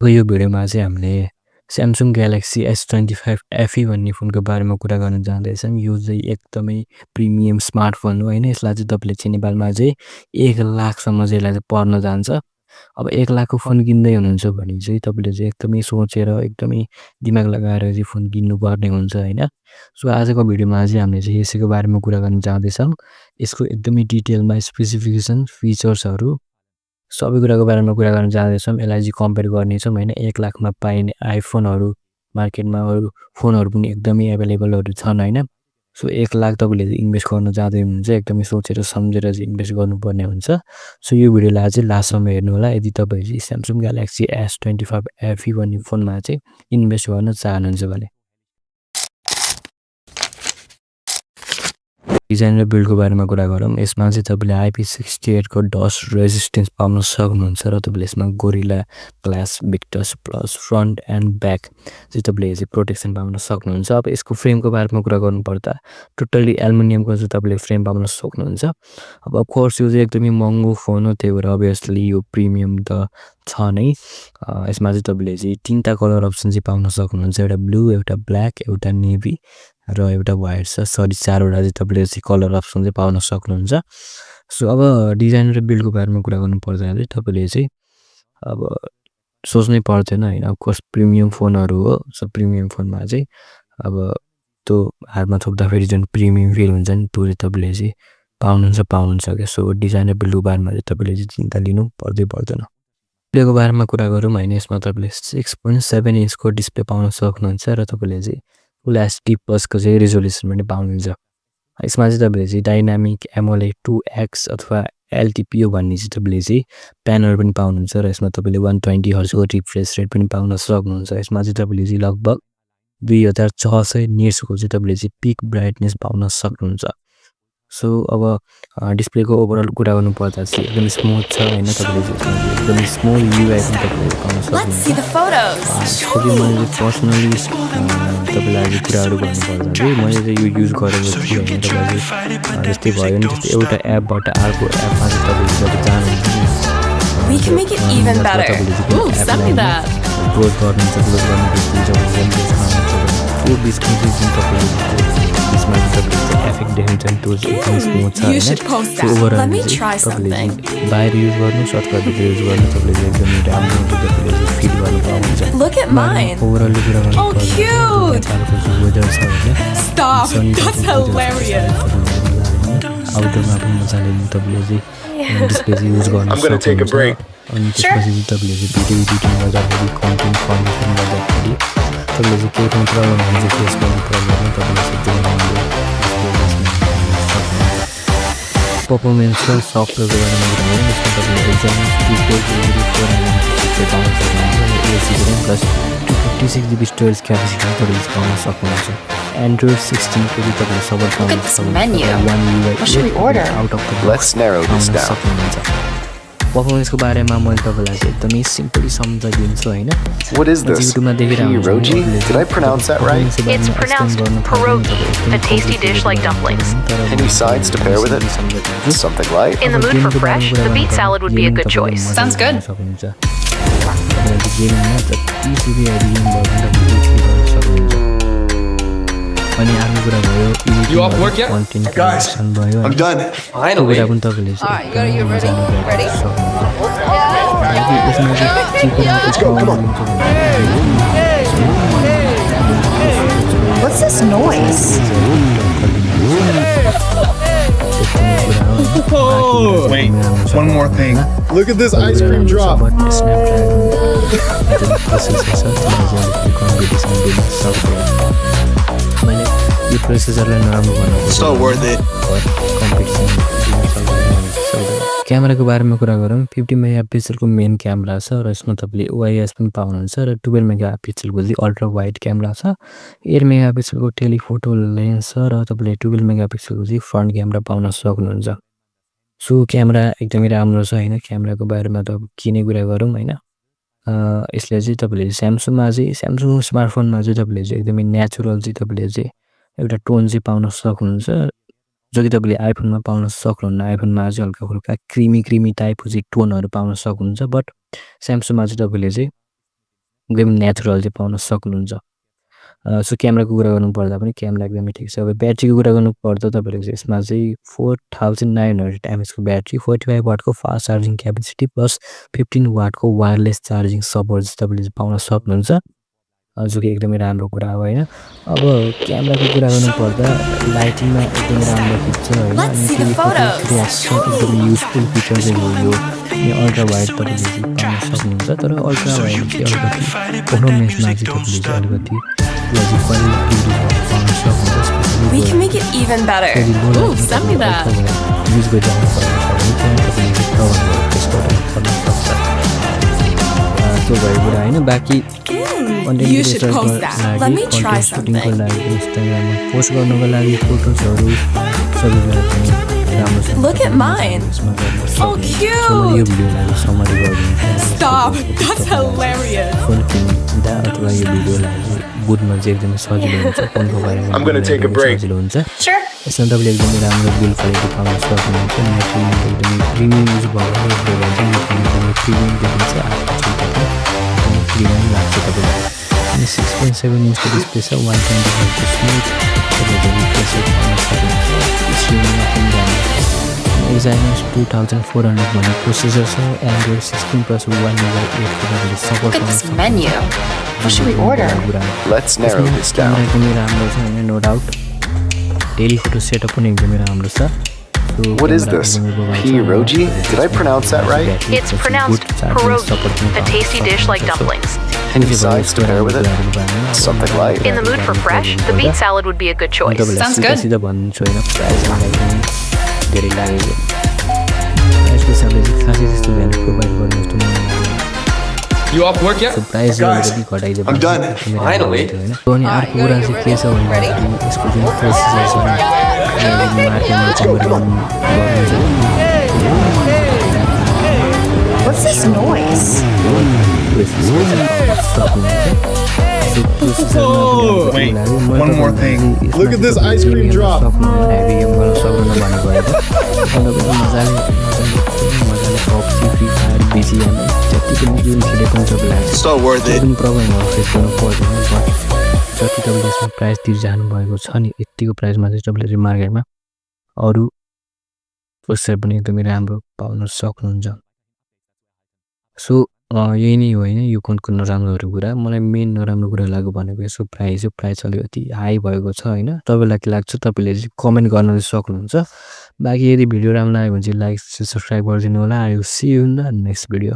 यो भिडियोमा चाहिँ हामीले Samsung Galaxy S25 FE भन्ने फोनको बारेमा कुरा गर्न जाँदैछौँ। यो चाहिँ एकदमै प्रिमियम स्मार्टफोन हो हैन। यसलाई चाहिँ तपाईँले चाहिँ नेपालमा चाहिँ 1,00,000 सम्म चाहिँ यसलाई चाहिँ पर्न जान्छ। अब 1,00,000 को फोन किन्दै हुनुहुन्छ भने चाहिँ तपाईँले चाहिँ एकदमै सोचेर एकदमै दिमाग लगाएर चाहिँ फोन किन्नुपर्ने हुन्छ हैन। सो आजको भिडियोमा चाहिँ हामीले चाहिँ यसैको बारेमा कुरा गर्न जाँदैछौँ। यसको एकदमै डिटेलमा स्पेसिफिकेसन, फिचर्सहरू सबै कुराको बारेमा कुरा गर्न जाँदैछौँ। यसलाई चाहिँ कम्पेयर गर्नेछौँ हैन। 1,00,000 मा पाइने आइफोनहरू मार्केटमा अरू फोनहरू पनि एकदमै एभाइलेबलहरू छन् हैन। सो 1,00,000 तपाईँले इन्भेस्ट गर्न जाँदै हुनुहुन्छ एकदमै सोचेर सम्झेर चाहिँ इन्भेस्ट गर्नुपर्ने हुन्छ। सो यो भिडियोलाई चाहिँ लास्टसम्म हेर्नु होला यदि तपाईँ चाहिँ Samsung Galaxy S25 FE भन्ने फोनमा चाहिँ इन्भेस्ट गर्न चाहनुहुन्छ भने। डिजाइन र बिल्डको बारेमा कुरा गरौँ। यसमा चाहिँ तपाईँले IP68 को डस्ट रेजिस्टेन्स पाउन सक्नुहुन्छ र तपाईँले यसमा gorilla glass Victus plus front and back चाहिँ तपाईँले चाहिँ प्रोटेक्सन पाउन सक्नुहुन्छ। अब यसको फ्रेमको बारेमा कुरा गर्नुपर्दा टोटल्ली एल्युमिनियमको चाहिँ तपाईँले फ्रेम पाउन सक्नुहुन्छ। अब अफकोर्स यो चाहिँ एकदमै महँगो फोन हो, त्यही भएर अभियसली यो प्रिमियम त छ नै। यसमा चाहिँ तपाईँले चाहिँ 3टा कलर अप्सन चाहिँ पाउन सक्नुहुन्छ। एउटा ब्लू, एउटा ब्ल्याक, एउटा नेभी र एउटा वाइट छ। सरी 4वटा चाहिँ तपाईँले चाहिँ कलर अप्सन चाहिँ पाउन सक्नुहुन्छ। सो अब डिजाइन र बिल्डको बारेमा कुरा गर्नुपर्दा चाहिँ तपाईँले चाहिँ अब सोच्नै पर्दैन हैन। अफकोर्स प्रिमियम फोनहरू हो। सो प्रिमियम फोनमा चाहिँ अब त्यो हातमा थोप्दाखेरि जुन प्रिमियम फिल हुन्छ नि त्यो चाहिँ तपाईँले चाहिँ पाउनुहुन्छ क्या। सो डिजाइन र बिल्डको बारेमा चाहिँ तपाईँले चाहिँ चिन्ता लिनु पर्दैन। डिस्प्लेको बारेमा कुरा गरौँ हैन। यसमा तपाईँले 6.7 इन्चको डिस्प्ले पाउन सक्नुहुन्छ र तपाईँले चाहिँ फुल HD प्लसको चाहिँ रिजोल्युसन पनि पाउनुहुन्छ। यसमा चाहिँ तपाईँले चाहिँ डाइनामिक एमोलेड 2X अथवा LTPO भन्ने चाहिँ तपाईँले चाहिँ प्यानल पनि पाउनुहुन्छ र यसमा तपाईँले 120 हर्जको रिफ्रेस रेट पनि पाउन सक्नुहुन्छ। यसमा चाहिँ तपाईँले चाहिँ लगभग 2600 निट्सको चाहिँ तपाईँले चाहिँ पिक ब्राइटनेस पाउन सक्नुहुन्छ। सो अब डिस्प्लेको ओभरअल कुरा गर्नुपर्दा चाहिँ एकदमै स्मुथ छ हैन। तपाईँले चाहिँ एकदमै स्मल UI पनि तपाईँले पाउन सक्नुहुन्छ। फेरि मैले पर्सनली तपाईँलाई कुराहरू गर्नुपर्दा चाहिँ मैले चाहिँ यो युज गरेको थिएँ हैन। तपाईँले जस्तै भयो नि जस्तै एउटा एपबाट अर्को एपमा चाहिँ तपाईँले जब जानुहुन्छ क्लोज गर्नुहुन्छ त्यो बिचमा चाहिँ तपाईँले यसमा तपाईँले एफेक्ट देख्नुहुन्छ नि त्यो चाहिँ एकदमै स्मुथ छ हैन। सो ओभरअल चाहिँ तपाईँले बाहिर युज गर्नुहोस् अथवा भित्र युज गर्नु तपाईँले एकदमै राम्रो तपाईँले फिल गर्नु पाउनुहुन्छ। ओभरअल कुरा गर्नुपर्दा वेदर छ हैन। आउटडोरमा पनि मजाले तपाईँले चाहिँ डिस्प्ले चाहिँ युज गर्न सक्नुहुन्छ। अनि त्यसपछि चाहिँ तपाईँले चाहिँ भिडियो एडिटिङ गर्दाखेरि कन्टेन्ट फर्मेसन गर्दाखेरि तपाईँले चाहिँ केही पनि प्रब्लम हुन्छ फेस गर्नु पर्दैन। तपाईँले पर्फर्मेन्स र सफ्टवेयरको बारेमा कुरा गरौँ। यसमा तपाईँले एकदमै 2.4 पाउन सक्नुहुन्छ। 8GB plus 256 GB storage capacity तपाईँले पाउन सक्नुहुन्छ। एन्ड्रोइड 16 को चाहिँ तपाईँले सपोर्ट पाउन सक्नुहुन्छ। आउट अफ द बक्स पाउन सक्नुहुन्छ। पर्फर्मेन्सको बारेमा मैले तपाईँलाई चाहिँ एकदमै सिम्पली सम्झाइदिन्छु हैन। What is this? Pierogi? Did I pronounce that right? It's pronounced pierogi, a tasty dish like dumplings. Any sides to pair with it? Something light? In the mood for fresh, the beet salad would be a good choice. Sounds good. You off work yet? Guys, I'm done. Finally. Alright, you ready? Ready? Let's go, come on. What's this noise? Oh, wait, one more thing. Look at this ice cream drop. So worth it. क्यामेराको बारेमा कुरा गरौँ। 50 मेगापिक्सलको main camera छ र यसमा तपाईँले OIS पनि पाउनुहुन्छ र 12 मेगापिक्सलको चाहिँ अल्ट्रा वाइड क्यामेरा छ। 8 मेगापिक्सलको टेलिफोटो लेन्स छ र तपाईँले 12 मेगापिक्सलको चाहिँ फ्रन्ट क्यामेरा पाउन सक्नुहुन्छ। सो क्यामेरा एकदमै राम्रो छ हैन। क्यामेराको बारेमा त के नै कुरा गरौँ हैन। यसले चाहिँ तपाईँले स्यामसङ स्मार्टफोनमा चाहिँ तपाईँले चाहिँ एकदमै नेचुरल चाहिँ तपाईँले चाहिँ एउटा टोन चाहिँ पाउन सक्नुहुन्छ जो कि तपाईँले आइफोनमा पाउन सक्नुहुन्न। आइफोनमा चाहिँ हल्का फुल्का क्रिमी टाइपको चाहिँ टोनहरू पाउन सक्नुहुन्छ। बट स्यामसङमा चाहिँ तपाईँले चाहिँ एकदम नेचुरल चाहिँ पाउन सक्नुहुन्छ। सो क्यामेराको कुरा गर्नुपर्दा पनि क्यामेरा एकदमै ठिक छ। अब ब्याट्रीको कुरा गर्नुपर्दा तपाईँहरूको चाहिँ यसमा चाहिँ 4900 एमएचको ब्याट्री, 45 वाटको फास्ट चार्जिङ क्यापेसिटी प्लस 15 वाटको वायरलेस चार्जिङ सपोर्ट चाहिँ तपाईँले चाहिँ पाउन सक्नुहुन्छ, जो कि एकदमै राम्रो कुरा हो होइन। अब क्यामेराको कुरा गर्नुपर्दा लाइटिङमा एकदमै राम्रो खिच्छ होइन। अनि फेरि फोटो क्रिएसन एकदमै युजफुल फिचर चाहिँ हो यो। अनि अल्ट्रा वाइड तपाईँले चाहिँ पाउन सक्नुहुन्छ, तर अल्ट्रा वाइड चाहिँ अलिकति परफर्मेन्समा चाहिँ तपाईँले चाहिँ अलिकति We can make it even better. Ooh, send me that. Use गरिरहनु पर्ने छ भने त्यहाँ तपाईँले चाहिँ त्यसबाट गर्न सक्छ। त्यो भएको कुरा होइन। बाँकी You should post that. Let me try something. लागि इन्स्टाग्राममा पोस्ट गर्नुको लागि फोटोजहरू सबै कुरा पनि राम्रो छ। Look at mine. Oh, यो cute. भिडियोलाई समरी गरिदिनु Stop. That's hilarious. फोन किन्दा अथवा यो भिडियोलाई बुझ्न चाहिँ एकदमै सजिलो हुन्छ। फोनको बारेमा I'm gonna take a break. सजिलो हुन्छ। Sure. यसमा तपाईँले एकदमै राम्रो बिल क्वालिटी पाउन सक्नुहुन्छ। एकदमै प्रिमियम युज भएको एकदमै प्रिमियम देखिन्छ। एकदमै प्रिमियम लाग्छ तपाईँलाई। अनि 6.7 इन्चको डिस्प्ले छ, 120 हर्जको स्मुथ तपाईँले रिफ्रेस रेट पाउन सक्नुहुन्छ। स्क्रिनमा पनि Exynos 2400 भन्ने प्रोसेसर छ, एन्ड्रोइड 16 प्लस 1/8 तपाईँले सपोर्ट Look at पाउन this सक्नुहुन्छ। menu. What should we order? Let's narrow this down. एकदमै राम्रो छ होइन, no doubt. Daily photo setup पनि एकदमै राम्रो छ। What is this? Pierogi? Did I pronounce that right? It's pronounced pierogi, a tasty dish like dumplings. Any sides to pair with it? Something light. In the mood for fresh, the beet salad would be a good choice. Sounds good. सिधा भन्छु होइन, प्राइसलाई पनि धेरै लागेको। प्राइसको हिसाबले चाहिँ खासै त्यस्तो भ्यालु प्रोभाइड गर्नु जस्तो मलाई लाग्दैन। You off work yet? Price Guys, घटाइदियो I'm done. Finally. होइन। अनि अर्को कुरा चाहिँ के छ भने यसको जुन प्रोसेसर छ मार्केटमा What's this noise? Wait, one more thing. Look at this ice cream drop. So worth it. जति तपाईँले यसमा प्राइस तिर्जानु भएको छ नि यतिको प्राइसमा चाहिँ तपाईँले चाहिँ मार्केटमा अरू प्रोसेसर पनि एकदमै राम्रो पाउन सक्नुहुन्छ। सो यही नै हो होइन यो कुन नराम्रोहरू कुरा। मलाई मेन नराम्रो कुरा लाग्यो भनेको यसको प्राइस हो। प्राइस अलिकति हाई भएको छ होइन। तपाईँलाई के लाग्छ तपाईँले चाहिँ कमेन्ट गर्न चाहिँ सक्नुहुन्छ। बाँकी यदि भिडियो राम्रो लाग्यो भने चाहिँ लाइक सब्सक्राइब गरिदिनु होला। I will see you in the next video.